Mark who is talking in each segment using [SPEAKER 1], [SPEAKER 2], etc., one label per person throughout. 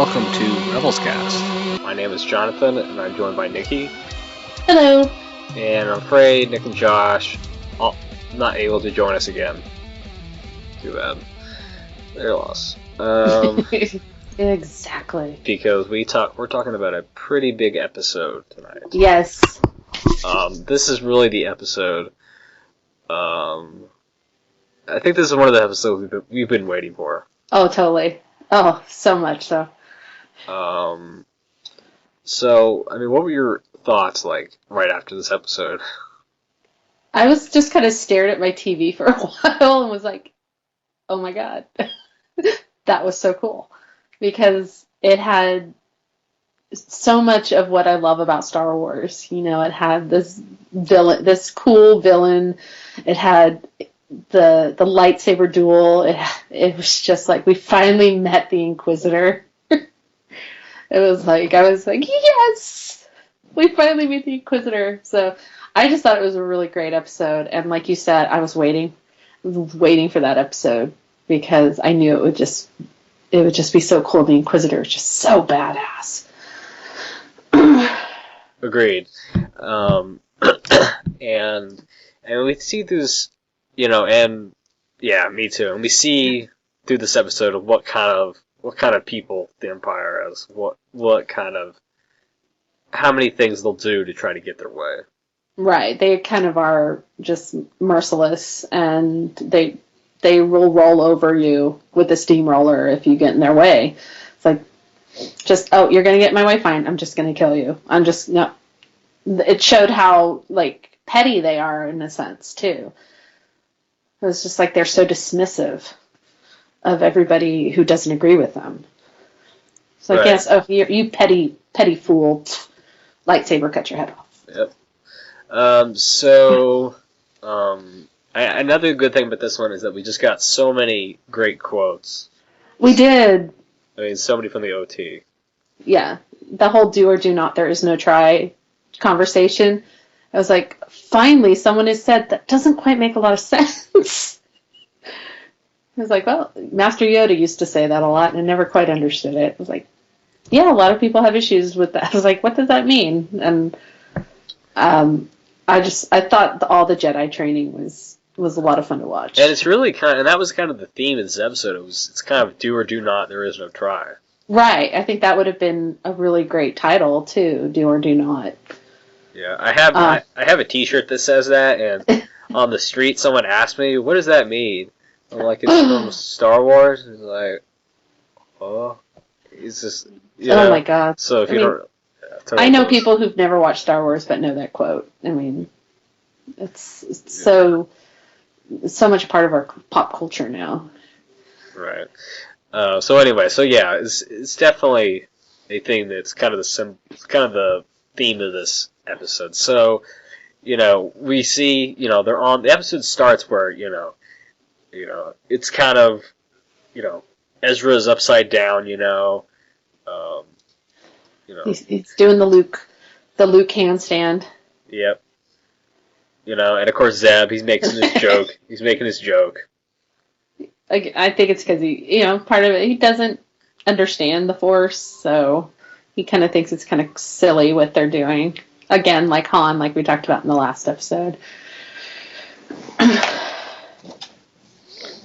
[SPEAKER 1] welcome to RebelsCast.
[SPEAKER 2] My name is Jonathan, and I'm joined by Nicki.
[SPEAKER 3] Hello.
[SPEAKER 2] And I'm afraid Nick and Josh are not able to join us again. Too bad. They're lost.
[SPEAKER 3] Exactly.
[SPEAKER 2] Because we're talking about a pretty big episode tonight.
[SPEAKER 3] Yes.
[SPEAKER 2] This is really the episode. I think this is one of the episodes we've been waiting for.
[SPEAKER 3] Oh, totally. Oh, so much so.
[SPEAKER 2] So, I mean, what were your thoughts like right after this episode?
[SPEAKER 3] I was just kind of stared at my TV for a while and was like, oh my god. That was so cool. Because it had so much of what I love about Star Wars. You know, it had this villain, this cool villain. It had the lightsaber duel. It was just like we finally met the Inquisitor. I was like, yes, we finally meet the Inquisitor. So I just thought it was a really great episode. And like you said, I was waiting for that episode because I knew it would just be so cool. The Inquisitor is just so badass.
[SPEAKER 2] Agreed. And we see this, you know, and yeah, me too. And we see through this episode of what kind of people the Empire is, how many things they'll do to try to get their way.
[SPEAKER 3] Right. They kind of are just merciless, and they will roll over you with a steamroller if you get in their way. It's like, you're going to get in my way? Fine. I'm just going to kill you. No. It showed how, like, petty they are in a sense, too. It was just like they're so dismissive of everybody who doesn't agree with them. It's like, right. Yes, you petty fool, lightsaber, cut your head off.
[SPEAKER 2] Yep. Another good thing about this one is that we just got so many great quotes.
[SPEAKER 3] We did.
[SPEAKER 2] I mean, so many from the OT.
[SPEAKER 3] Yeah. The whole do or do not, there is no try conversation. I was like, finally, someone has said that doesn't quite make a lot of sense. I was like, well, Master Yoda used to say that a lot, and I never quite understood it. I was like, yeah, a lot of people have issues with that. I was like, what does that mean? And I thought all the Jedi training was a lot of fun to watch.
[SPEAKER 2] And it's really and that was kind of the theme of this episode. It's kind of do or do not, there is no try.
[SPEAKER 3] Right. I think that would have been a really great title, too, do or do not.
[SPEAKER 2] Yeah, I have a T-shirt that says that, and on the street someone asked me, what does that mean? I'm like, it's from Star Wars. He's like, oh, it's just,
[SPEAKER 3] oh my god.
[SPEAKER 2] So if
[SPEAKER 3] I know people who've never watched Star Wars but know that quote. I mean, it's so much part of our pop culture now.
[SPEAKER 2] Right. So anyway, it's definitely a thing that's kind of the theme of this episode. So, you know, we see, you know, the episode starts where, you know, it's kind of, you know, Ezra's upside down, you know.
[SPEAKER 3] He's doing the Luke handstand.
[SPEAKER 2] Yep. You know, and of course Zeb, he's making his joke. He's making his joke.
[SPEAKER 3] I think it's because part of it, he doesn't understand the Force, so he kind of thinks it's kind of silly what they're doing. Again, like Han, like we talked about in the last episode.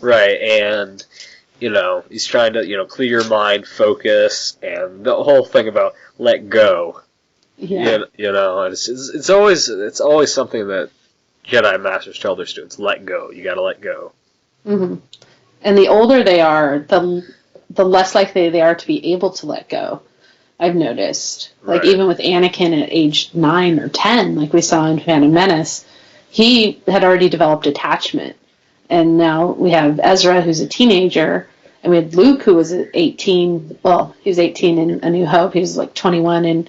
[SPEAKER 2] Right, and, you know, he's trying to, you know, clear your mind, focus, and the whole thing about let go.
[SPEAKER 3] Yeah.
[SPEAKER 2] You know, and it's always something that Jedi Masters tell their students, let go. You gotta let go.
[SPEAKER 3] Mm-hmm. And the older they are, the less likely they are to be able to let go. I've noticed. Like,
[SPEAKER 2] right.
[SPEAKER 3] Even with Anakin at age 9 or 10, like we saw in Phantom Menace, he had already developed attachment. And now we have Ezra, who's a teenager, and we had Luke, who was 18. Well, he was 18 in A New Hope. He was like 21 in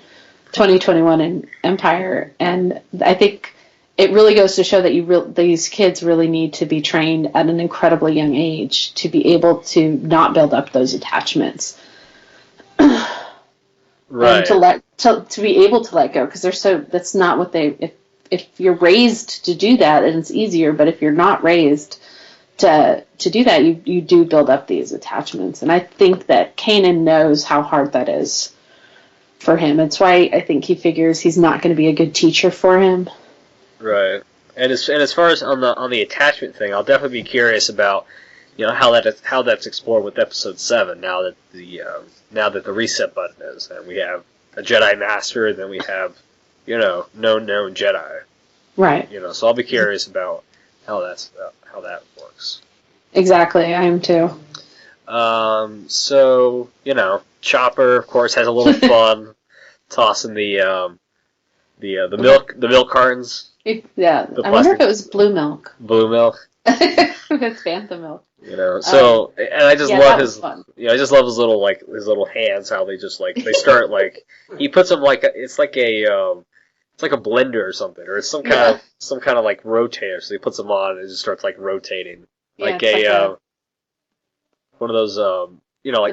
[SPEAKER 3] 2021 in Empire. And I think it really goes to show that these kids really need to be trained at an incredibly young age to be able to not build up those attachments.
[SPEAKER 2] Right.
[SPEAKER 3] And to be able to let go, because that's not what if you're raised to do that, and it's easier, but if you're not raised to do that, you do build up these attachments. And I think that Kanan knows how hard that is for him. It's why I think he figures he's not going to be a good teacher for him.
[SPEAKER 2] Right. And as far as on the attachment thing, I'll definitely be curious about how that's explored with episode 7. Now that the reset button is, and we have a Jedi Master, and then we have no known Jedi.
[SPEAKER 3] Right.
[SPEAKER 2] So I'll be curious about how that works.
[SPEAKER 3] Exactly, I am too.
[SPEAKER 2] So Chopper, of course, has a little fun tossing the milk cartons.
[SPEAKER 3] Yeah, I wonder if it was blue milk.
[SPEAKER 2] Blue milk.
[SPEAKER 3] It's Bantha milk.
[SPEAKER 2] And I just love his. I just love his little hands. How they just they start he puts them it's like a blender or something, or it's some kind of rotator. So he puts them on and it just starts rotating one of those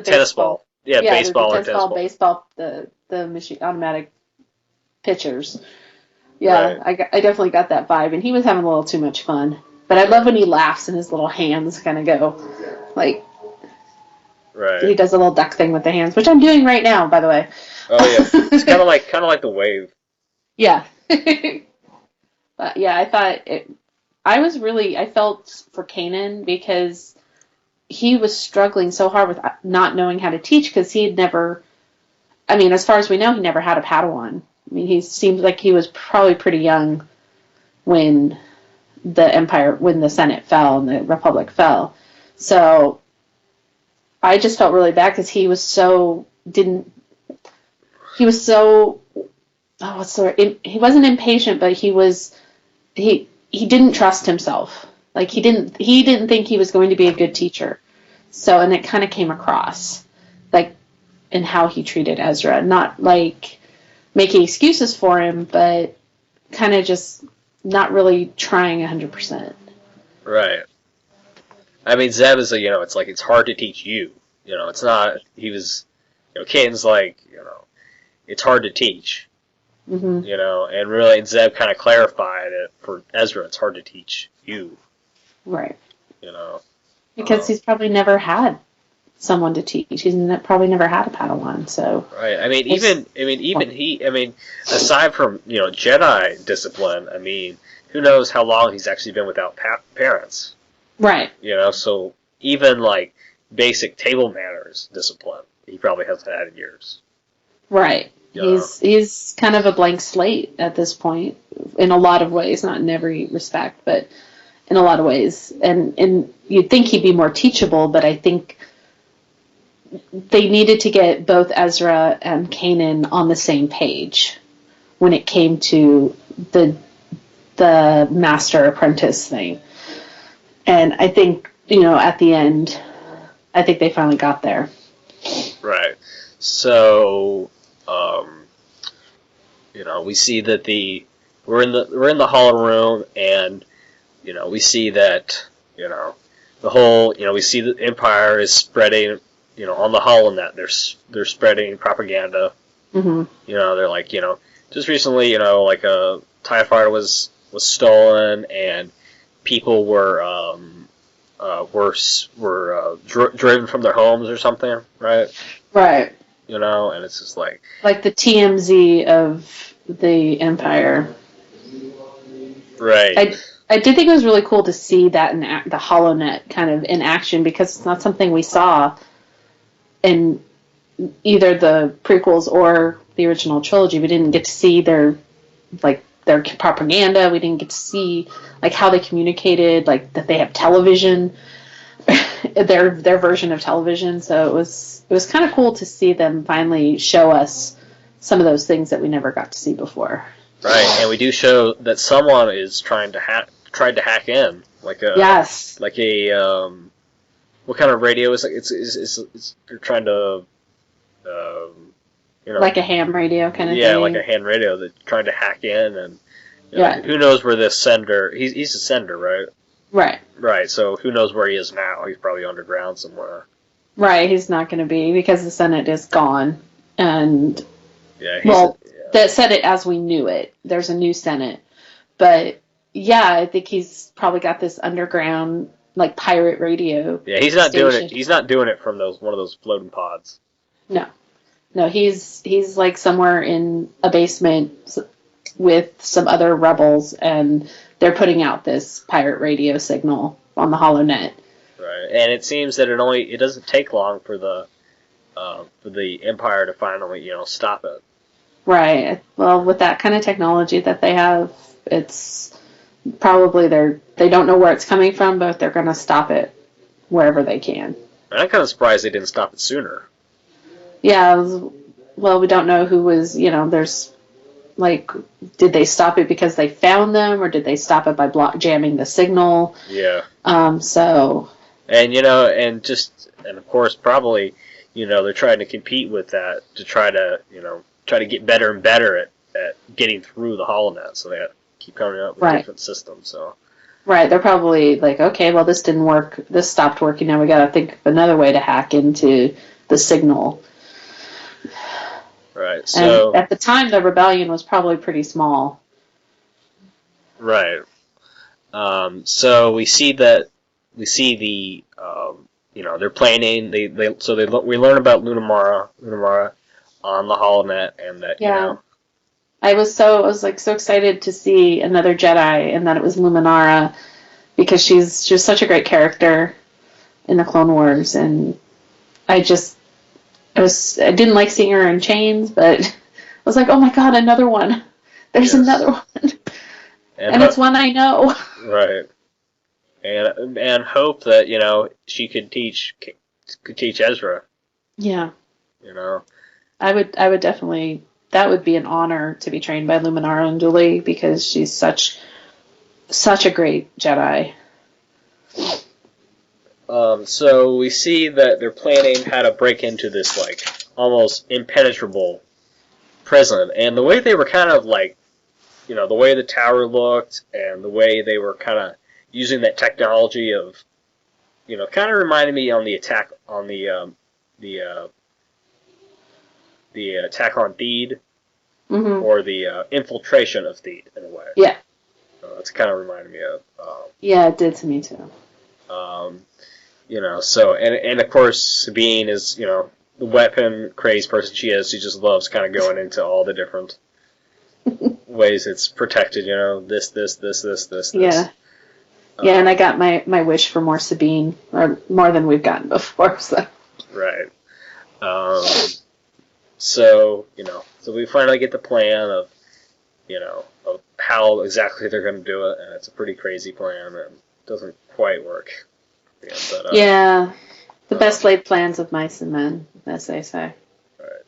[SPEAKER 2] tennis ball. Yeah, baseball or tennis ball.
[SPEAKER 3] Baseball, the machine automatic pitchers. Yeah, right. I definitely got that vibe, and he was having a little too much fun. But I love when he laughs and his little hands kind of go,
[SPEAKER 2] right.
[SPEAKER 3] He does a little duck thing with the hands, which I'm doing right now, by the way.
[SPEAKER 2] Oh yeah, it's kind of like the wave.
[SPEAKER 3] Yeah, but yeah, I thought I felt for Kanan because he was struggling so hard with not knowing how to teach because he had never. I mean, as far as we know, he never had a Padawan. I mean, he seems like he was probably pretty young when the Senate fell and the Republic fell. So I just felt really bad because he wasn't impatient, but he didn't trust himself. He didn't think he was going to be a good teacher. So, and it kind of came across in how he treated Ezra, not making excuses for him, but kind of just not really trying 100%.
[SPEAKER 2] Right. I mean, Zeb is it's hard to teach you. It's not. He was. Kane's it's hard to teach.
[SPEAKER 3] Mm-hmm.
[SPEAKER 2] And really, and Zeb kind of clarified it for Ezra. It's hard to teach you.
[SPEAKER 3] Right. Because he's probably never had someone to teach. He's probably never had a Padawan, so.
[SPEAKER 2] Right. I mean, aside from Jedi discipline, I mean, who knows how long he's actually been without parents?
[SPEAKER 3] Right.
[SPEAKER 2] So even basic table manners discipline, he probably hasn't had in years.
[SPEAKER 3] Right. He's kind of a blank slate at this point, in a lot of ways, not in every respect, but in a lot of ways. And you'd think he'd be more teachable, but I think they needed to get both Ezra and Kanan on the same page when it came to the master apprentice thing. And I think, at the end, I think they finally got there.
[SPEAKER 2] Right. So, we see that we're in the hollow room, and we see that the whole we see the Empire is spreading on the HoloNet. They're spreading propaganda.
[SPEAKER 3] Mm-hmm.
[SPEAKER 2] They're just recently a TIE fighter was stolen, and people were driven from their homes or something, right?
[SPEAKER 3] Right.
[SPEAKER 2] And it's just like
[SPEAKER 3] the TMZ of the Empire.
[SPEAKER 2] Right.
[SPEAKER 3] I did think it was really cool to see that in the HoloNet kind of in action, because it's not something we saw in either the prequels or the original trilogy. We didn't get to see their propaganda. We didn't get to see how they communicated, that they have television, their version of television. So it was kind of cool to see them finally show us some of those things that we never got to see before.
[SPEAKER 2] Right, and we do show that someone is tried to hack in,
[SPEAKER 3] yes,
[SPEAKER 2] what kind of radio is it? It's they're trying to
[SPEAKER 3] like a ham radio kind of thing.
[SPEAKER 2] Yeah, like a ham radio that's trying to hack in, and who knows where this sender? He's a sender, right?
[SPEAKER 3] Right.
[SPEAKER 2] Right. So who knows where he is now? He's probably underground somewhere.
[SPEAKER 3] Right. He's not going to be, because the Senate is gone, and that Senate as we knew it. There's a new Senate, but I think he's probably got this underground like pirate radio.
[SPEAKER 2] Yeah, he's not
[SPEAKER 3] station.
[SPEAKER 2] doing it. He's not doing it from one of those floating pods.
[SPEAKER 3] No, he's like somewhere in a basement with some other rebels, and they're putting out this pirate radio signal on the HoloNet.
[SPEAKER 2] Right, and it seems that it doesn't take long for the Empire to finally stop it.
[SPEAKER 3] Right. Well, with that kind of technology that they have, it's probably they don't know where it's coming from, but they're going to stop it wherever they can.
[SPEAKER 2] And I'm kind of surprised they didn't stop it sooner.
[SPEAKER 3] Yeah. Well, we don't know who was. There's like, did they stop it because they found them, or did they stop it by jamming the signal?
[SPEAKER 2] Yeah.
[SPEAKER 3] So.
[SPEAKER 2] And and of course probably they're trying to compete with that to try to get better and better at getting through the HoloNet, so they have to keep coming up with different systems. So
[SPEAKER 3] right, they're probably like, okay, well, this didn't work, this stopped working, now we got to think of another way to hack into the signal.
[SPEAKER 2] Right. So
[SPEAKER 3] and at the time, the rebellion was probably pretty small.
[SPEAKER 2] Right. So we see the they're planning. We learn about Lunamara on the HoloNet, and that
[SPEAKER 3] I was so excited to see another Jedi, and that it was Luminara, because she's such a great character in the Clone Wars, and I didn't like seeing her in chains, but I was like, oh my god, another one. There's another one. And it's one I know.
[SPEAKER 2] Right. And hope that, she could teach Ezra.
[SPEAKER 3] Yeah.
[SPEAKER 2] I
[SPEAKER 3] would definitely, that would be an honor to be trained by Luminara Unduli, because she's such a great Jedi.
[SPEAKER 2] So we see that they're planning how to break into this almost impenetrable prison, and the way they were kind of the way the tower looked and the way they were kind of using that technology of kind of reminded me on the attack on the attack on Theed, or the infiltration of Theed in a way.
[SPEAKER 3] Yeah.
[SPEAKER 2] That's kind of reminded me of.
[SPEAKER 3] Yeah, it did to me too.
[SPEAKER 2] So and of course Sabine is the weapon crazed person she is. She just loves kind of going into all the different ways it's protected. This.
[SPEAKER 3] Yeah. Yeah, and I got my wish for more Sabine, or more than we've gotten before. So.
[SPEAKER 2] Right. So we finally get the plan of of how exactly they're going to do it, and it's a pretty crazy plan, and it doesn't quite work.
[SPEAKER 3] Yeah, the best laid plans of mice and men, as they say.
[SPEAKER 2] Right.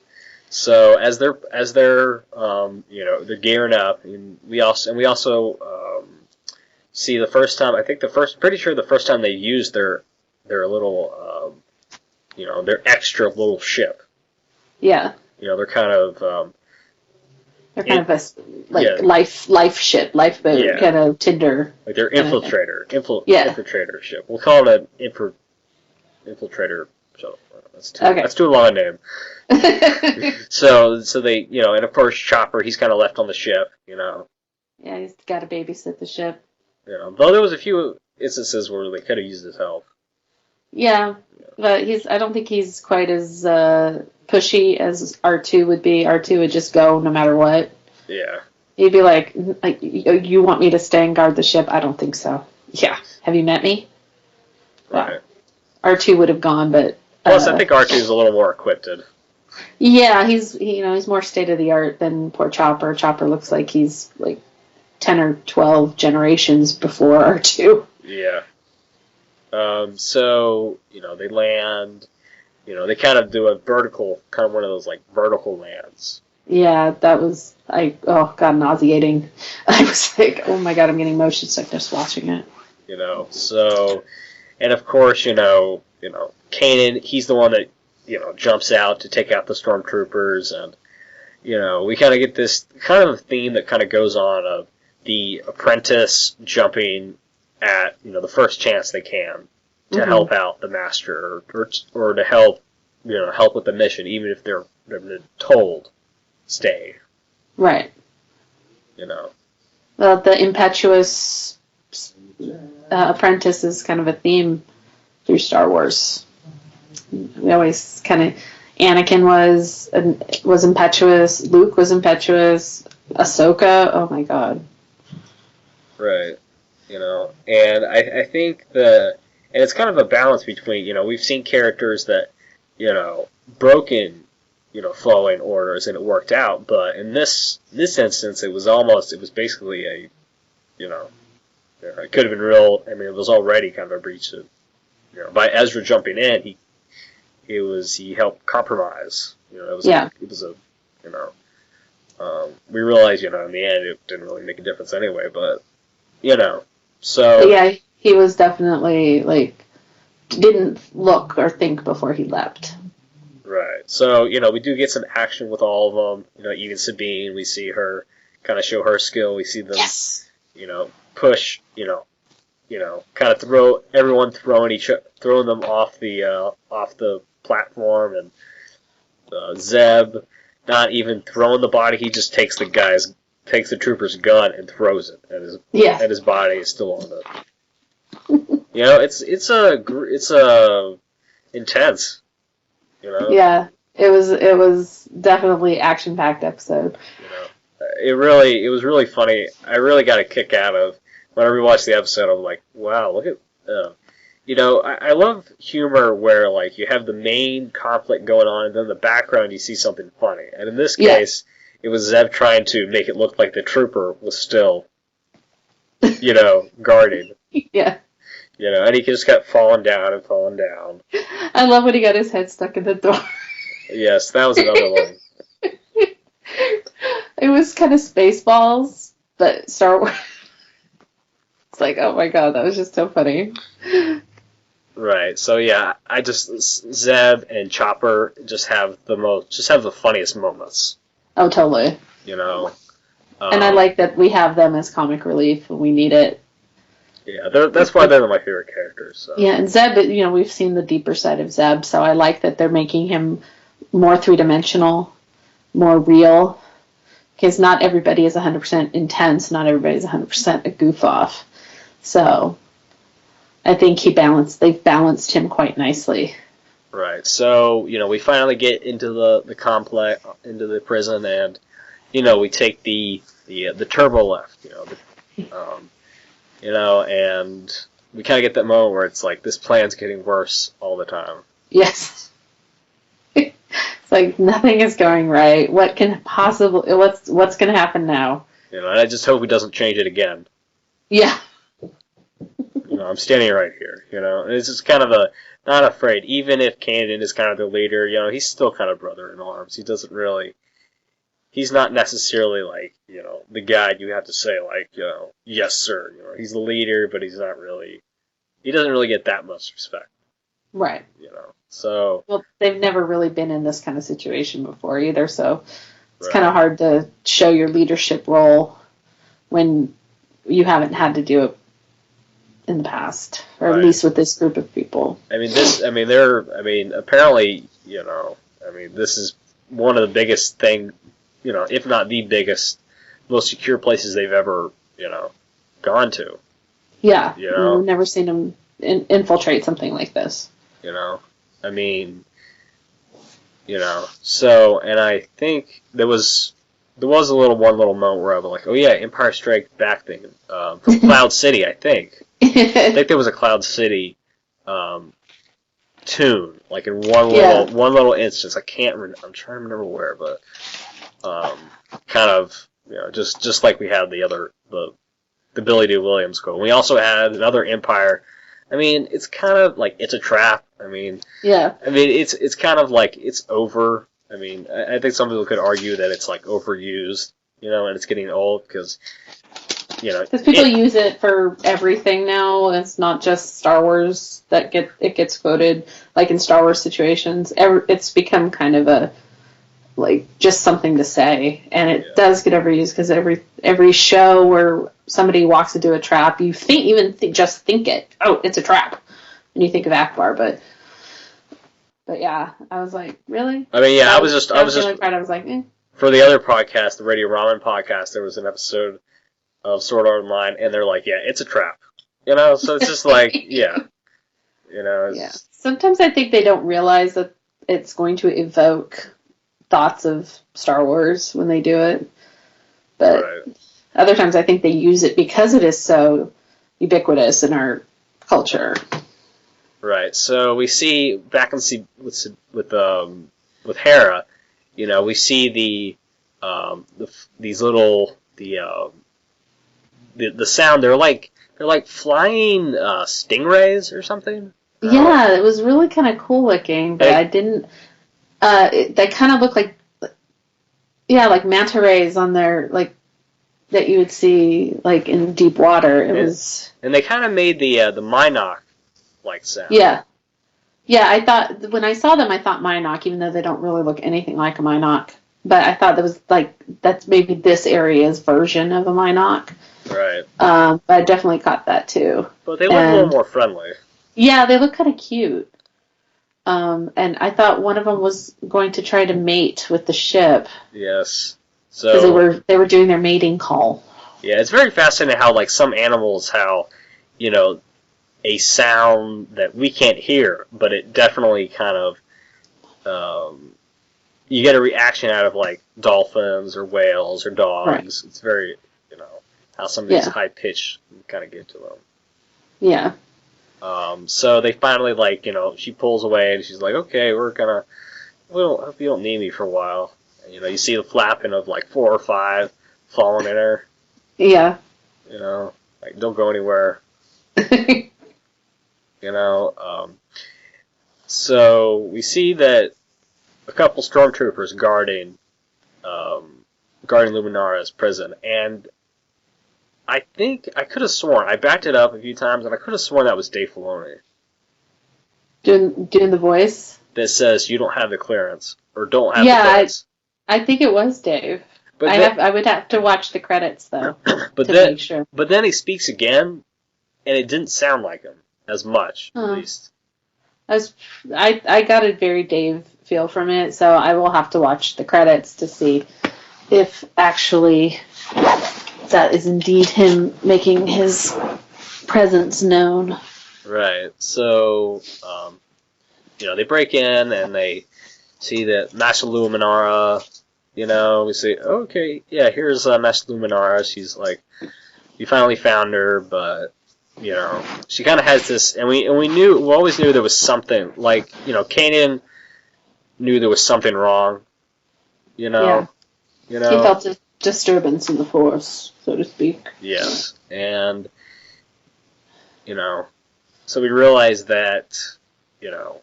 [SPEAKER 2] So as they're they're gearing up, and we also see the first time. Pretty sure the first time they used their little their extra little ship.
[SPEAKER 3] Yeah.
[SPEAKER 2] They're kind of
[SPEAKER 3] they're kind of a life ship, lifeboat, kind of Tinder.
[SPEAKER 2] Like their infiltrator ship. We'll call it an infiltrator shuttle. That's too long a name. So they and of course Chopper, he's kind of left on the ship.
[SPEAKER 3] Yeah, he's got to babysit the ship.
[SPEAKER 2] Though there was a few instances where they could have used his help.
[SPEAKER 3] Yeah, but I don't think he's quite as pushy as R2 would be. R2 would just go no matter what.
[SPEAKER 2] Yeah.
[SPEAKER 3] He'd be like, you want me to stay and guard the ship? I don't think so. Yeah. Have you met me?
[SPEAKER 2] Right.
[SPEAKER 3] R2 would have gone, but...
[SPEAKER 2] Plus, I think R2 is a little more equipped.
[SPEAKER 3] Yeah, he's more state-of-the-art than poor Chopper. Chopper looks like he's 10 or 12 generations before R2.
[SPEAKER 2] Yeah. So, they land, they kind of do a vertical, kind of one of those, vertical lands.
[SPEAKER 3] Yeah, that was, nauseating. I was like, oh my god, I'm getting motion sickness watching it.
[SPEAKER 2] So, and of course, Kanan, he's the one that, jumps out to take out the stormtroopers, and, we kind of get this kind of theme that kind of goes on of the apprentice jumping at, the first chance they can to help out the master, or to help with the mission, even if they're told stay.
[SPEAKER 3] Right. Well, the impetuous apprentice is kind of a theme through Star Wars. We always kind of Anakin was impetuous, Luke was impetuous, Ahsoka, oh my god.
[SPEAKER 2] Right. And I think and it's kind of a balance between, we've seen characters that, broken, following orders and it worked out, but in this instance it was basically a, it could have been real, it was already kind of a breach of, by Ezra jumping in, he helped compromise, it was a, we realized, in the end it didn't really make a difference anyway, but, so.
[SPEAKER 3] But yeah, he was definitely, didn't look or think before he leapt.
[SPEAKER 2] Right. So, we do get some action with all of them. Even Sabine, we see her kind of show her skill. We see them, push, kind of throwing them off the platform, and Zeb not even throwing the body. He just takes the trooper's gun and throws it, and his body is still on it. It's intense.
[SPEAKER 3] Yeah, it was definitely action-packed episode.
[SPEAKER 2] It was really funny. I really got a kick out of whenever we watched the episode. I'm like, wow, look at, I love humor where you have the main conflict going on, and then in the background you see something funny. And in this case, it was Zeb trying to make it look like the trooper was still, guarding.
[SPEAKER 3] Yeah.
[SPEAKER 2] And he just kept falling down and falling down.
[SPEAKER 3] I love when he got his head stuck in the door.
[SPEAKER 2] Yes, that was another one.
[SPEAKER 3] It was kind of Spaceballs, but Star Wars. It's like, oh my god, that was just so funny.
[SPEAKER 2] Right. So yeah, Zeb and Chopper just have the funniest moments.
[SPEAKER 3] Oh, totally. And I like that we have them as comic relief when we need it.
[SPEAKER 2] Yeah, that's why they're my favorite characters. So.
[SPEAKER 3] Yeah, and Zeb, we've seen the deeper side of Zeb, so I like that they're making him more three-dimensional, more real, because not everybody is 100% intense, not everybody is 100% a goof-off. So I think they've balanced him quite nicely.
[SPEAKER 2] Right, so, we finally get into the complex, into the prison, and, we take the turbo lift, and we kind of get that moment where it's like, this plan's getting worse all the time.
[SPEAKER 3] Yes. It's like, nothing is going right. What's going to happen now?
[SPEAKER 2] And I just hope he doesn't change it again.
[SPEAKER 3] Yeah.
[SPEAKER 2] I'm standing right here, and it's just kind of not afraid. Even if Candon is kind of the leader, he's still kind of brother in arms. He's not necessarily the guy you have to say yes sir. He's the leader, but he doesn't really get that much respect.
[SPEAKER 3] Right.
[SPEAKER 2] So.
[SPEAKER 3] Well, they've never really been in this kind of situation before either, so it's kind of hard to show your leadership role when you haven't had to do it in the past, or at least with this group of people.
[SPEAKER 2] Apparently, this is one of the biggest if not the biggest, most secure places they've ever, gone to.
[SPEAKER 3] Yeah, we've never seen them infiltrate something like this.
[SPEAKER 2] So, and I think there was one little moment where I was like, oh yeah, Empire Strike Back thing, from Cloud City, I think. I think there was a Cloud City, tune, in one little instance. I'm trying to remember where, but, kind of, just like we had the Billy D. Williams quote. We also had another Empire. It's kind of like It's a Trap. It's kind of like it's over. I think some people could argue that it's overused, and it's getting old because
[SPEAKER 3] people use it for everything now. It's not just Star Wars that gets quoted. Like in Star Wars situations, it's become kind of a just something to say, and it does get overused because every show where somebody walks into a trap, you just think it. Oh, it's a trap, and you think of Akbar, but yeah, I was like, really?
[SPEAKER 2] I was just
[SPEAKER 3] the only part I was like, eh.
[SPEAKER 2] For the other podcast, the Radio Ramen podcast, there was an episode of Sword Art Online, and they're like, yeah, it's a trap. You know, so it's just like, yeah. You know,
[SPEAKER 3] Yeah. Sometimes I think they don't realize that it's going to evoke thoughts of Star Wars when they do it. But
[SPEAKER 2] right.
[SPEAKER 3] other times I think they use it because it is so ubiquitous in our culture.
[SPEAKER 2] Right. So we see back in with Hera, you know, we see these little the sound. They're like flying stingrays or something.
[SPEAKER 3] Yeah, it was really kind of cool looking, but I didn't. They kind of look like, yeah, like manta rays on their like that you would see like in deep water.
[SPEAKER 2] And they kind of made the Minoc like sound.
[SPEAKER 3] Yeah. Yeah, I thought when I saw them, I thought Minoc, even though they don't really look anything like a Minoc. But I thought that was like that's maybe this area's version of a Minoc.
[SPEAKER 2] Right.
[SPEAKER 3] But I definitely caught that too.
[SPEAKER 2] But they look a little more friendly.
[SPEAKER 3] Yeah, they look kind of cute. And I thought one of them was going to try to mate with the ship.
[SPEAKER 2] Yes. So
[SPEAKER 3] because they were doing their mating call.
[SPEAKER 2] Yeah, it's very fascinating how like some animals, how you know a sound that we can't hear, but it definitely kind of you get a reaction out of like dolphins or whales or dogs. Right. It's very, you know, how some of these high pitch kind of get to them.
[SPEAKER 3] Yeah.
[SPEAKER 2] So they finally like, you know, she pulls away and she's like, okay, hope you don't need me for a while. And, you know, you see the flapping of like 4 or 5 falling in her.
[SPEAKER 3] Yeah.
[SPEAKER 2] You know, like don't go anywhere. You know, so we see that a couple stormtroopers guarding Luminara's prison, and I think I could have sworn I backed it up a few times, and I could have sworn that was Dave Filoni
[SPEAKER 3] doing the voice
[SPEAKER 2] that says you don't have the clearance or don't have the clearance.
[SPEAKER 3] I think it was Dave. But I would have to watch the credits though to make sure.
[SPEAKER 2] But then he speaks again, and it didn't sound like him as much, at least.
[SPEAKER 3] I got a very Dave feel from it, so I will have to watch the credits to see if actually that is indeed him making his presence known.
[SPEAKER 2] Right. So, you know, they break in and they see that Master Luminara, you know, we say, okay, yeah, here's Master Luminara. She's like, we finally found her, but you know, she kind of has this, and we always knew there was something, like, you know, Kanan knew there was something wrong, you know.
[SPEAKER 3] Yeah.
[SPEAKER 2] You know?
[SPEAKER 3] He felt a disturbance in the Force, so to speak.
[SPEAKER 2] Yes, and, you know, so we realized that, you know,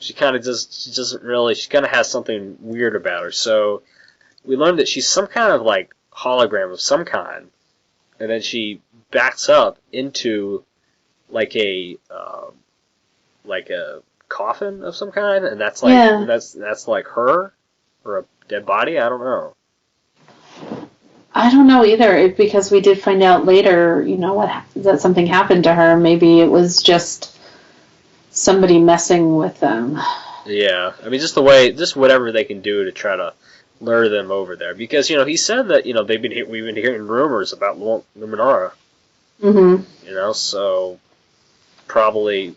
[SPEAKER 2] she kind of she kind of has something weird about her, so we learned that she's some kind of, like, hologram of some kind, and then she backs up into like a coffin of some kind, and that's like that's like her or a dead body. I don't know.
[SPEAKER 3] I don't know either, because we did find out later, you know, that something happened to her. Maybe it was just somebody messing with them.
[SPEAKER 2] Yeah, I mean, just whatever they can do to try to lure them over there, because you know he said that, you know, we've been hearing rumors about Luminara.
[SPEAKER 3] Mm-hmm.
[SPEAKER 2] You know, so probably,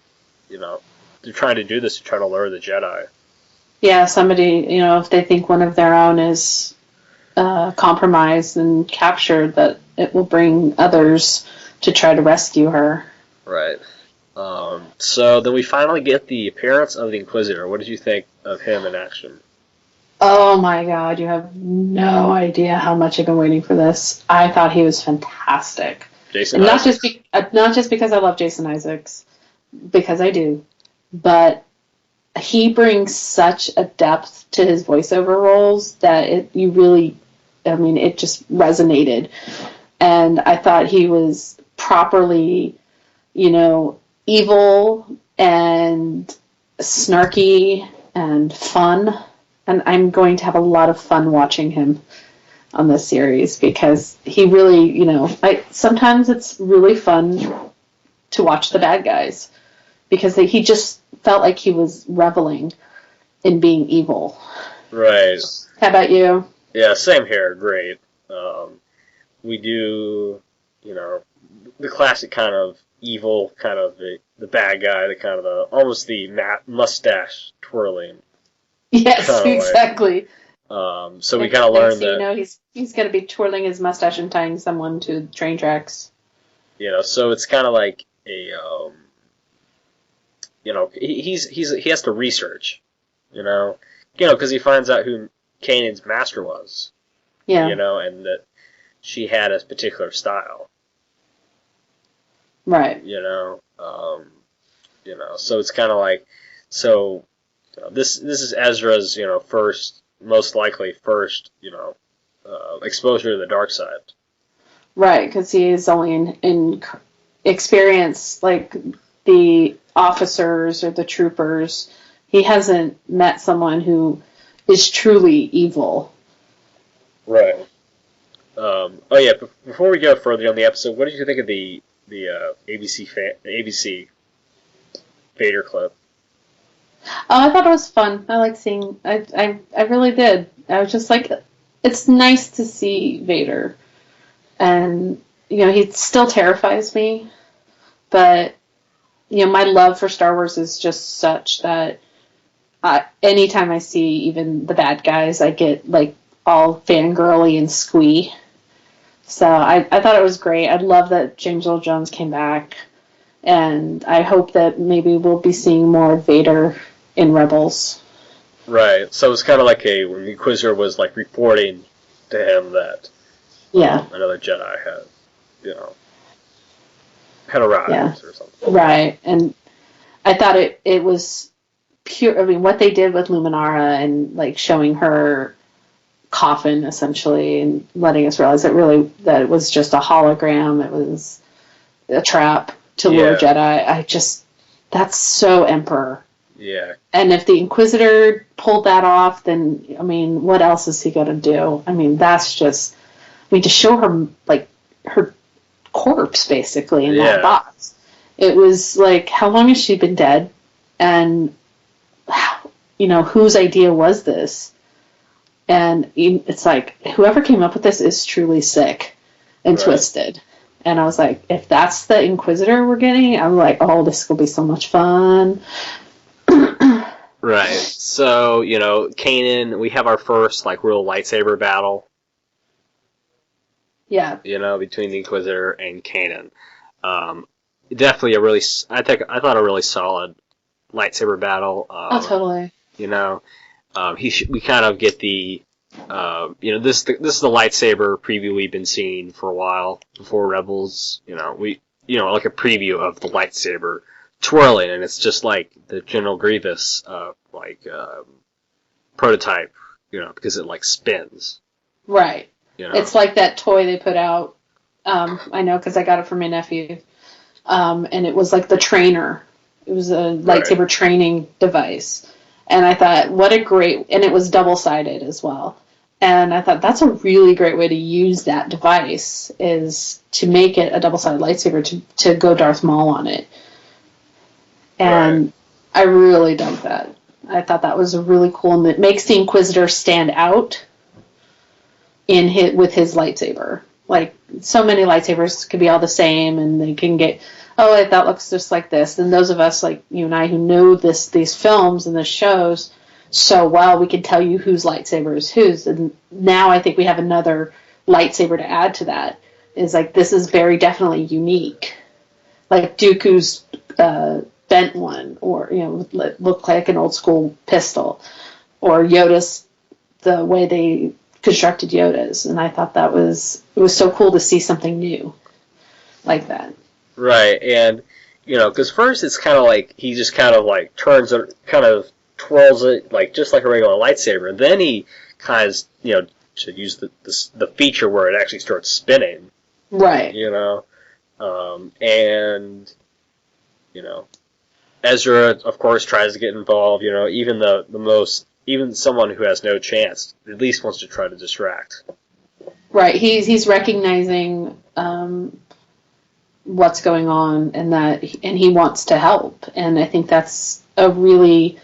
[SPEAKER 2] you know, they're trying to do this to try to lure the Jedi.
[SPEAKER 3] Yeah, somebody, you know, if they think one of their own is compromised and captured, that it will bring others to try to rescue her.
[SPEAKER 2] Right. So then we finally get the appearance of the Inquisitor. What did you think of him in action?
[SPEAKER 3] Oh my God, you have no idea how much I've been waiting for this. I thought he was fantastic.
[SPEAKER 2] Jason
[SPEAKER 3] and
[SPEAKER 2] Isaacs.
[SPEAKER 3] not just because I love Jason Isaacs, because I do, but he brings such a depth to his voiceover roles that it just resonated. And I thought he was properly, you know, evil and snarky and fun. And I'm going to have a lot of fun watching him on this series, because he really, you know, sometimes it's really fun to watch the bad guys, because he just felt like he was reveling in being evil.
[SPEAKER 2] Right.
[SPEAKER 3] How about you?
[SPEAKER 2] Yeah, same here. Great. We do, you know, the classic kind of evil, kind of the bad guy, the kind of almost the mustache twirling.
[SPEAKER 3] Yes, exactly.
[SPEAKER 2] So we kind of learned that.
[SPEAKER 3] You know, he's going to be twirling his mustache and tying someone to train tracks.
[SPEAKER 2] You know, so it's kind of like a, you know, he has to research, you know, because he finds out who Kanan's master was.
[SPEAKER 3] Yeah.
[SPEAKER 2] You know, and that she had a particular style.
[SPEAKER 3] Right.
[SPEAKER 2] You know, so it's kind of like, so this is Ezra's, most likely first, exposure to the dark side.
[SPEAKER 3] Right, because he is only in experience, like the officers or the troopers. He hasn't met someone who is truly evil.
[SPEAKER 2] Right. Before we go further on the episode, what did you think of the ABC Vader clip?
[SPEAKER 3] Oh, I thought it was fun. I like seeing. I really did. I was just like, it's nice to see Vader, and he still terrifies me, but my love for Star Wars is just such that anytime I see even the bad guys, I get like all fangirly and squee. So I thought it was great. I love that James Earl Jones came back, and I hope that maybe we'll be seeing more Vader in Rebels.
[SPEAKER 2] Right. So it's kind of like when the Inquisitor was like reporting to him that another Jedi had arrived or something.
[SPEAKER 3] Right. And I thought it was pure. I mean, what they did with Luminara and like showing her coffin essentially and letting us realize that it was just a hologram. It was a trap to lure Jedi. That's so Emperor.
[SPEAKER 2] Yeah.
[SPEAKER 3] And if the Inquisitor pulled that off, then, I mean, what else is he going to do? I mean, to show her, like, her corpse, basically, in that box. It was like, how long has she been dead? And, whose idea was this? And it's like, whoever came up with this is truly sick and twisted. And I was like, if that's the Inquisitor we're getting, I'm like, oh, this will be so much fun.
[SPEAKER 2] Right. So, Kanan, we have our first, like, real lightsaber battle.
[SPEAKER 3] Yeah.
[SPEAKER 2] Between the Inquisitor and Kanan. Definitely I thought a really solid lightsaber battle.
[SPEAKER 3] Totally.
[SPEAKER 2] We kind of get the, this is the lightsaber preview we've been seeing for a while before Rebels. Like a preview of the lightsaber twirling, and it's just like the General Grievous, prototype, because it like spins.
[SPEAKER 3] Right. It's like that toy they put out. I know because I got it from my nephew, and it was like the trainer. It was a lightsaber training device. And I thought, and it was double-sided as well. And I thought, that's a really great way to use that device, is to make it a double-sided lightsaber to go Darth Maul on it. And I really dug that. I thought that was really cool, and it makes the Inquisitor stand out with his lightsaber. Like, so many lightsabers could be all the same, and they can get, that looks just like this. And those of us, like you and I, who know these films and the shows so well, we can tell you whose lightsaber is whose. And now I think we have another lightsaber to add to that. Is like, this is very definitely unique. Like Dooku's bent one, or look like an old school pistol, or Yoda's, the way they constructed Yoda's. And I thought it was so cool to see something new like that.
[SPEAKER 2] Right, and, because first it's kind of like, he just kind of like turns it, kind of twirls it, like, just like a regular lightsaber, and then he kind of, to use the feature where it actually starts spinning.
[SPEAKER 3] Right.
[SPEAKER 2] And, Ezra, of course, tries to get involved, even someone who has no chance at least wants to try to distract.
[SPEAKER 3] Right, he's recognizing what's going on, and he wants to help, and I think that's a really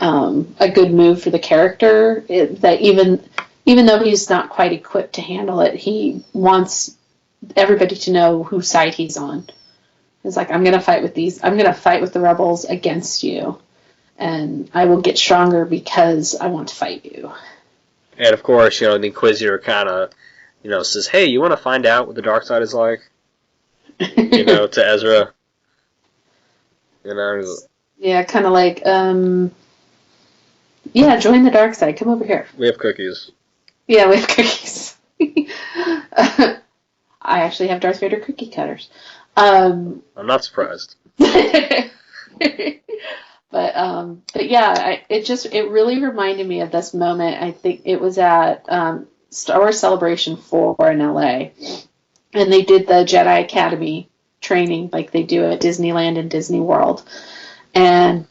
[SPEAKER 3] a good move for the character, that even though he's not quite equipped to handle it, he wants everybody to know whose side he's on. It's like, I'm going to fight with the rebels against you. And I will get stronger because I want to fight you.
[SPEAKER 2] And of course, the Inquisitor kind of, says, hey, you want to find out what the dark side is like? To Ezra.
[SPEAKER 3] Yeah, kind of like, yeah, join the dark side. Come over here.
[SPEAKER 2] We have cookies.
[SPEAKER 3] Yeah, we have cookies. I actually have Darth Vader cookie cutters.
[SPEAKER 2] I'm not surprised.
[SPEAKER 3] But yeah, it really reminded me of this moment. I think it was at Star Wars Celebration 4 in LA, and they did the Jedi Academy training like they do at Disneyland and Disney World, and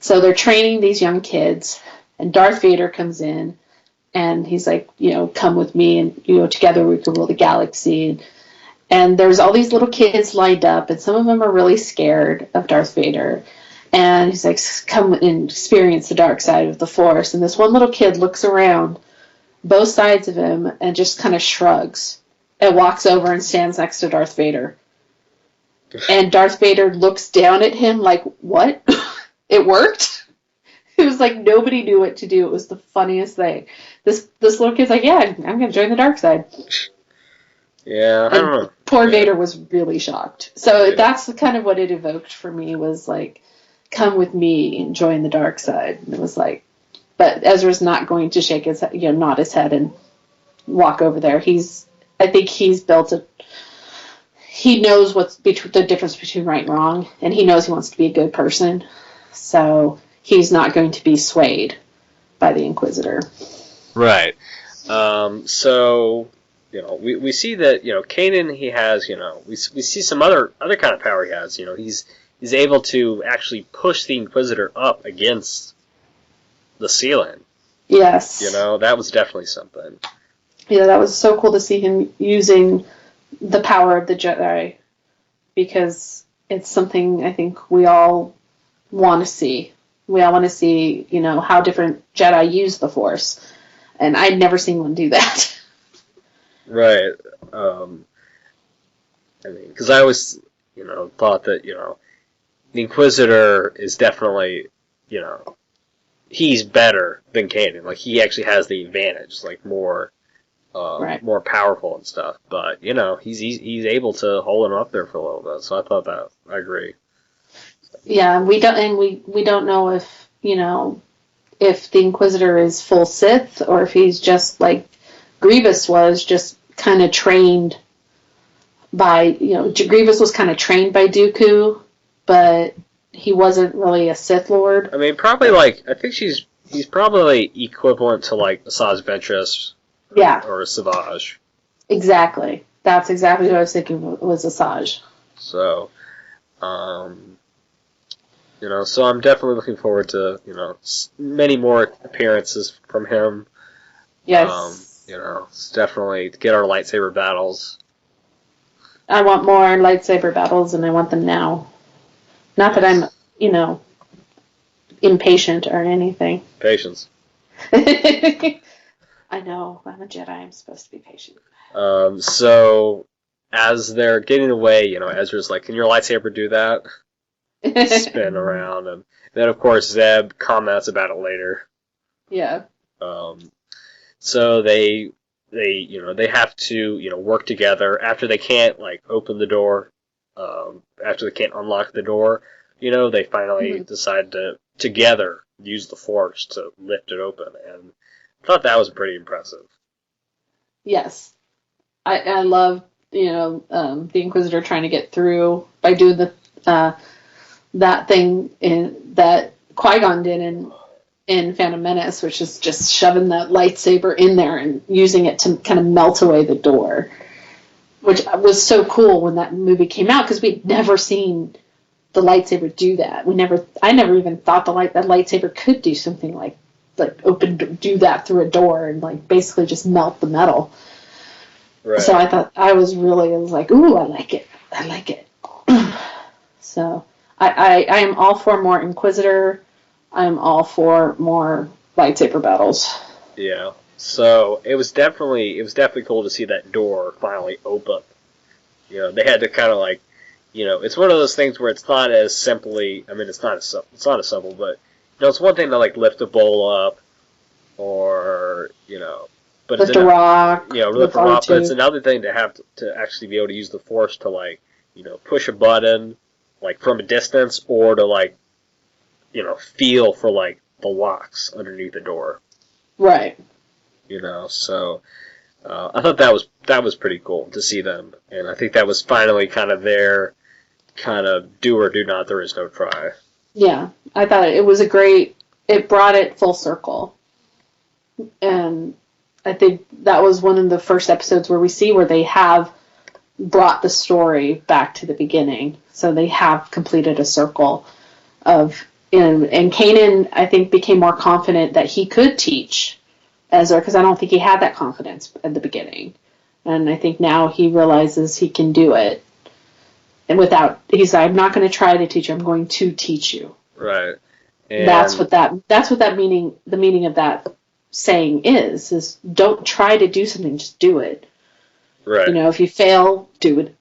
[SPEAKER 3] so they're training these young kids, and Darth Vader comes in, and he's like, come with me, and together we can rule the galaxy. And there's all these little kids lined up, and some of them are really scared of Darth Vader. And he's like, come and experience the dark side of the Force. And this one little kid looks around both sides of him and just kind of shrugs and walks over and stands next to Darth Vader. And Darth Vader looks down at him like, what? It worked? It was like nobody knew what to do. It was the funniest thing. This little kid's like, yeah, I'm going to join the dark side.
[SPEAKER 2] Yeah, I don't know.
[SPEAKER 3] Poor Vader was really shocked. So that's kind of what it evoked for me, was like, come with me and join the dark side. And it was like, but Ezra's not going to shake his head, nod his head and walk over there. I think he's he knows what's the difference between right and wrong, and he knows he wants to be a good person. So he's not going to be swayed by the Inquisitor.
[SPEAKER 2] Right. So, we see that, Kanan, he has, we see some other kind of power he has. He's able to actually push the Inquisitor up against the ceiling.
[SPEAKER 3] Yes.
[SPEAKER 2] That was definitely something.
[SPEAKER 3] Yeah, that was so cool to see him using the power of the Jedi, because it's something I think we all want to see. We all want to see, how different Jedi use the Force. And I'd never seen one do that.
[SPEAKER 2] Right. Because I always, thought that, the Inquisitor is definitely, he's better than Kanan. Like, he actually has the advantage, like, more powerful and stuff. But, he's able to hold him up there for a little bit. So I thought that, I agree.
[SPEAKER 3] Yeah, we don't know if, if the Inquisitor is full Sith, or if he's just like Grievous was, just kind of trained by, Grievous was kind of trained by Dooku, but he wasn't really a Sith Lord.
[SPEAKER 2] Probably I think he's probably equivalent to like Asajj Ventress, or a Savage.
[SPEAKER 3] Exactly. That's exactly what I was thinking was Asajj.
[SPEAKER 2] So, so I'm definitely looking forward to, many more appearances from him.
[SPEAKER 3] Yes.
[SPEAKER 2] It's definitely get our lightsaber battles.
[SPEAKER 3] I want more lightsaber battles, and I want them now. Not that I'm, impatient or anything.
[SPEAKER 2] Patience.
[SPEAKER 3] I know. I'm a Jedi. I'm supposed to be patient.
[SPEAKER 2] So, as they're getting away, Ezra's like, can your lightsaber do that? Spin around. And then, of course, Zeb comments about it later.
[SPEAKER 3] Yeah.
[SPEAKER 2] So they have to, work together after they can't, open the door. After they can't unlock the door, they finally decide to together use the Force to lift it open, and I thought that was pretty impressive.
[SPEAKER 3] Yes, I love the Inquisitor trying to get through by doing the that thing that Qui-Gon did in Phantom Menace, which is just shoving the lightsaber in there and using it to kind of melt away the door. Which was so cool when that movie came out, because we'd never seen the lightsaber do that. I never even thought that lightsaber could do something like do that through a door and basically just melt the metal. Right. So I was like, ooh, I like it. So I am all for more Inquisitor. I'm all for more lightsaber battles.
[SPEAKER 2] Yeah. So it was definitely cool to see that door finally open. they had to kind of like, it's one of those things where it's not as simply. I mean, it's not as simple, but it's one thing to like lift a bowl up, or but
[SPEAKER 3] Lift a rock.
[SPEAKER 2] lift a rock. But it's another thing to have to actually be able to use the force to like, push a button, like from a distance, or to like, feel for like the locks underneath the door.
[SPEAKER 3] Right.
[SPEAKER 2] So I thought that was pretty cool to see them, and I think that was finally kind of their kind of do or do not. There is no try.
[SPEAKER 3] Yeah, I thought it was it brought it full circle. And I think that was one of the first episodes where we see where they have brought the story back to the beginning. So they have completed a circle of, and Kanan, I think, became more confident that he could teach Ezra, because I don't think he had that confidence at the beginning. And I think now he realizes he can do it. And he's like, I'm not going to try to teach you, I'm going to teach you.
[SPEAKER 2] Right. And
[SPEAKER 3] that's what that meaning, the meaning of that saying is don't try to do something, just do it.
[SPEAKER 2] Right.
[SPEAKER 3] If you fail, do it,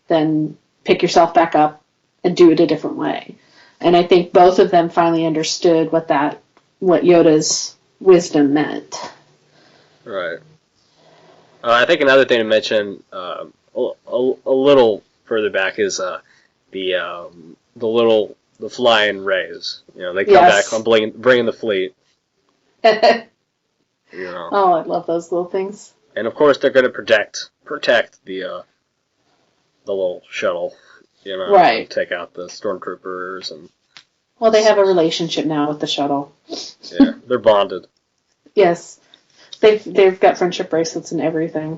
[SPEAKER 3] then pick yourself back up and do it a different way. And I think both of them finally understood what Yoda's wisdom meant.
[SPEAKER 2] Right. I think another thing to mention a little further back is the flying rays. They come back on bringing the fleet.
[SPEAKER 3] Oh, I love those little things.
[SPEAKER 2] And of course, they're going to protect the little shuttle.
[SPEAKER 3] Right.
[SPEAKER 2] And take out the stormtroopers and.
[SPEAKER 3] Well, they have a relationship now with the shuttle.
[SPEAKER 2] Yeah, they're bonded.
[SPEAKER 3] Yes, they've got friendship bracelets and everything.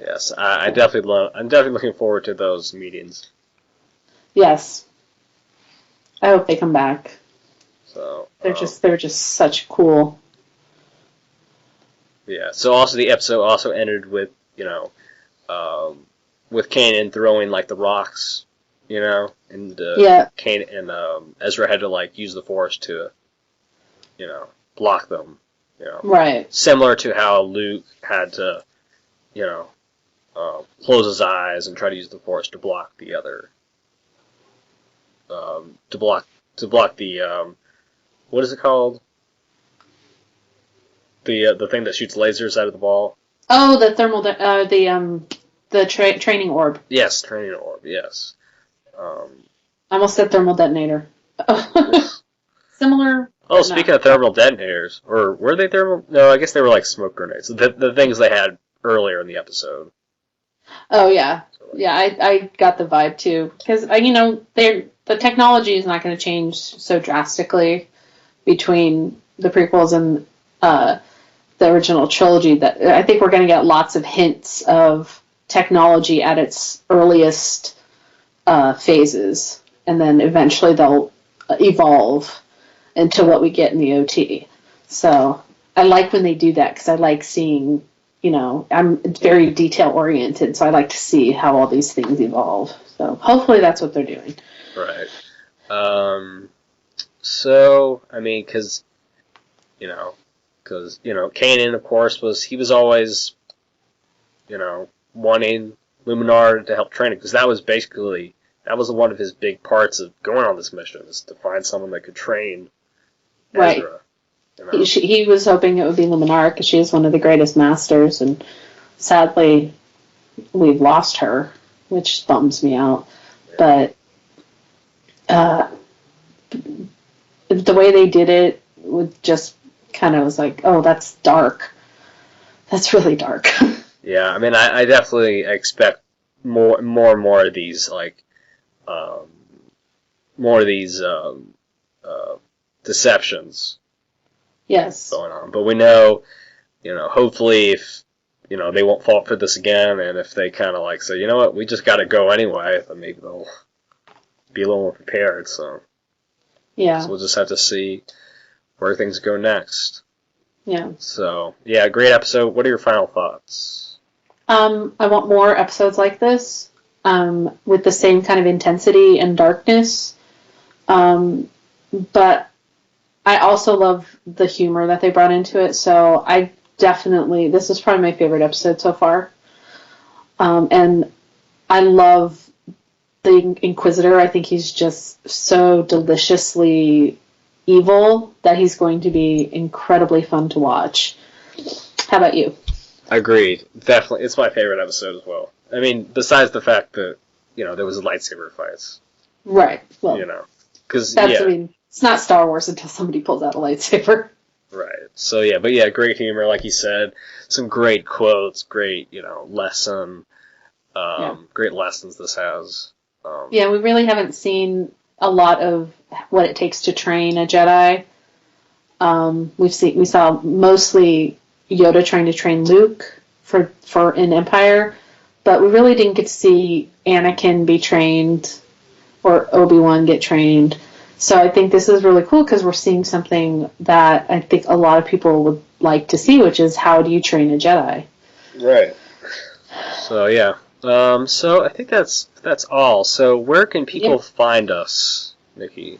[SPEAKER 2] Yes, I'm definitely looking forward to those meetings.
[SPEAKER 3] Yes, I hope they come back.
[SPEAKER 2] So
[SPEAKER 3] they're just such cool.
[SPEAKER 2] Yeah. So also the episode also ended with with Kanan throwing like the rocks, and Kanan and Ezra had to like use the Force to, block them.
[SPEAKER 3] Right.
[SPEAKER 2] Similar to how Luke had to, close his eyes and try to use the Force to block the other, to block the what is it called? The thing that shoots lasers out of the ball.
[SPEAKER 3] Oh, the thermal, the training orb.
[SPEAKER 2] Yes, training orb. Yes.
[SPEAKER 3] I almost said thermal detonator. Similar.
[SPEAKER 2] Oh, speaking of thermal detonators, or were they thermal? No, I guess they were like smoke grenades. The things they had earlier in the episode.
[SPEAKER 3] Oh yeah, yeah. I got the vibe too, because the technology is not going to change so drastically between the prequels and the original trilogy. That I think we're going to get lots of hints of technology at its earliest phases, and then eventually they'll evolve into what we get in the OT. So I like when they do that, because I like seeing, I'm very detail oriented, so I like to see how all these things evolve. So hopefully that's what they're doing.
[SPEAKER 2] Right. So, I mean, because Kanan, of course, was always, wanting Luminar to help train him, because that was one of his big parts of going on this mission, is to find someone that could train Ezra.
[SPEAKER 3] Right. He was hoping it would be Luminar, because she is one of the greatest masters, and sadly, we've lost her, which bums me out. Yeah. But the way they did it would just kind of was like, oh, that's dark. That's really dark.
[SPEAKER 2] Yeah, I mean, I definitely expect more and more of these, like, deceptions.
[SPEAKER 3] Yes.
[SPEAKER 2] Going on, but we know, hopefully if, they won't fall for this again, and if they kind of like say, you know what, we just got to go anyway, then maybe they'll be a little more prepared. So
[SPEAKER 3] yeah,
[SPEAKER 2] so we'll just have to see where things go next.
[SPEAKER 3] Yeah.
[SPEAKER 2] So yeah, great episode. What are your final thoughts?
[SPEAKER 3] I want more episodes like this, with the same kind of intensity and darkness. But I also love the humor that they brought into it, so this is probably my favorite episode so far. And I love the Inquisitor. I think he's just so deliciously evil that he's going to be incredibly fun to watch. How about you?
[SPEAKER 2] Agreed. Definitely. It's my favorite episode as well. I mean, besides the fact that, there was lightsaber fights.
[SPEAKER 3] Right. Well,
[SPEAKER 2] because,
[SPEAKER 3] I mean, it's not Star Wars until somebody pulls out a lightsaber.
[SPEAKER 2] Right. So, yeah, but yeah, great humor, like you said. Some great quotes, great, lesson. Great lessons this has.
[SPEAKER 3] Yeah, we really haven't seen a lot of what it takes to train a Jedi. We saw mostly Yoda trying to train Luke for in Empire, but we really didn't get to see Anakin be trained or Obi-Wan get trained. So I think this is really cool because we're seeing something that I think a lot of people would like to see, which is how do you train a Jedi?
[SPEAKER 2] Right. So yeah. So I think that's all. So where can people find us, Nicki?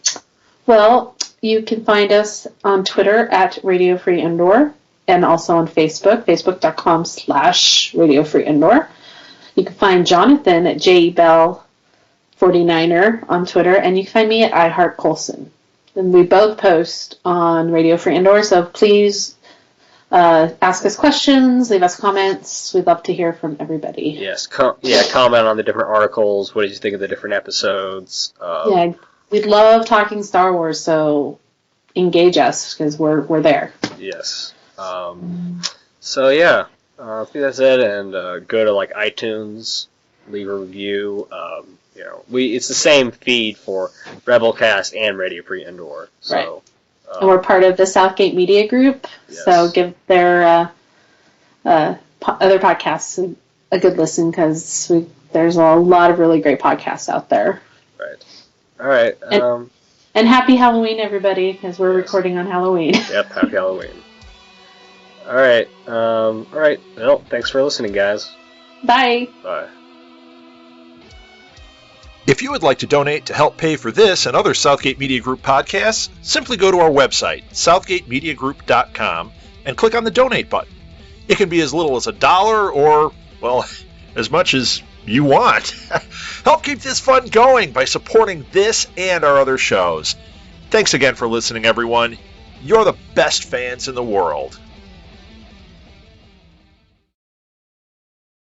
[SPEAKER 3] Well, you can find us on Twitter at Radio Free Indoor and also on Facebook, facebook.com/Radio Free Indoor. You can find Jonathan at JBell49er on Twitter, and you can find me at iHeartColson. And we both post on Radio Free Indoor, so please ask us questions, leave us comments. We'd love to hear from everybody.
[SPEAKER 2] Yes, comment on the different articles. What did you think of the different episodes?
[SPEAKER 3] We'd love talking Star Wars, so engage us because we're there.
[SPEAKER 2] Yes. So yeah, I think that's it. And go to iTunes, leave a review. It's the same feed for RebelsCast and Radio Free Indoor. So.
[SPEAKER 3] Right. And we're part of the Southgate Media Group, so give their other podcasts a good listen because there's a lot of really great podcasts out there.
[SPEAKER 2] Right. All right.
[SPEAKER 3] And happy Halloween, everybody, because we're recording on Halloween.
[SPEAKER 2] Yep, happy Halloween. All right. Well, thanks for listening, guys.
[SPEAKER 3] Bye.
[SPEAKER 2] Bye.
[SPEAKER 4] If you would like to donate to help pay for this and other Southgate Media Group podcasts, simply go to our website, southgatemediagroup.com, and click on the donate button. It can be as little as $1 or, well, as much as you want. Help keep this fun going by supporting this and our other shows. Thanks again for listening, everyone. You're the best fans in the world.